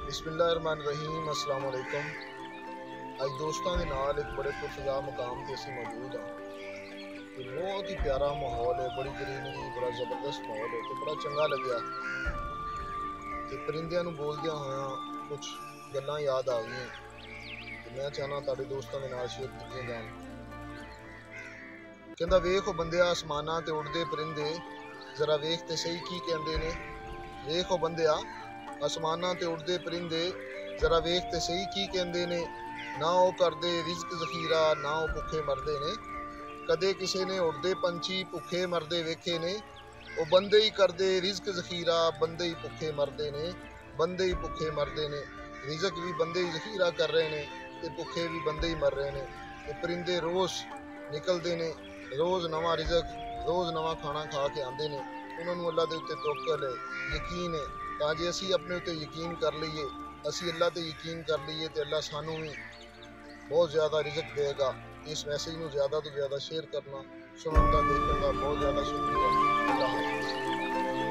बिस्मिल्लाहिर्रहमानिर्रहीम अस्सलाम वालेकुम। आज दोस्तों के नाल एक बड़े खुशगवार मुकाम ते असीं मौजूद हाँ। ते बहुत ही प्यारा माहौल है, बड़ी ग्रीनरी, बड़ा जबरदस्त माहौल है, तो बड़ा चंगा लग्या। ते परिंदियां नूं बोलदियां होया कुछ गल्लां याद आ गईयां ते मैं चाहना तुहाडे दोस्तां दे नाल शेयर कीतियां जान। कहंदा वेख ओ बंदिया आसमानां ते उड़दे परिंदे, जरा वेख ते सही की कहंदे ने। वेख ओ बंदिया आसमानां ते उड़दे परिंदे, जरा वेख ते सही की कहंदे ने। ना ओ करदे रिज़्क ज़ख़ीरा, ना ओ भुखे मरदे ने। कदे किसे ने उड़दे पंछी भुखे मरदे वेखे ने। ओ बंदे ही करदे रिज़्क ज़ख़ीरा, बंदे ही भुखे मरदे ने। बंदे ही भुखे मरदे ने। रिज़क भी बंदे ही ज़ख़ीरा कर रहे ने ते भुखे भी बंदे ही मर रहे ने। ते परिंदे रोज़ निकलदे ने, रोज़ नवां रिज़क, रोज़ नवां खाना खा के आंदे ने। उन्हां नूं अल्लाह दे उत्ते तवक्कल है, यकीन है। ਤਾਂ ਜੇ ਅਸੀਂ ਆਪਣੇ ਉੱਤੇ ਯਕੀਨ ਕਰ ਲਈਏ, ਅਸੀਂ ਅੱਲਾ ਤੇ ਯਕੀਨ ਕਰ ਲਈਏ ਤੇ ਅੱਲਾ ਸਾਨੂੰ ਵੀ ਬਹੁਤ ਜ਼ਿਆਦਾ ਰਿਜ਼ਕ ਦੇਗਾ। ਇਸ ਮੈਸੇਜ ਨੂੰ ਜ਼ਿਆਦਾ ਤੋਂ ਜ਼ਿਆਦਾ ਸ਼ੇਅਰ ਕਰਨਾ, ਸੁਣਨ ਦਾ, ਦੇਖਣ ਦਾ ਬਹੁਤ ਜ਼ਿਆਦਾ ਸ਼ੁਕਰੀਆ। ਅੱਲਾ ਹਾਫਿਜ਼।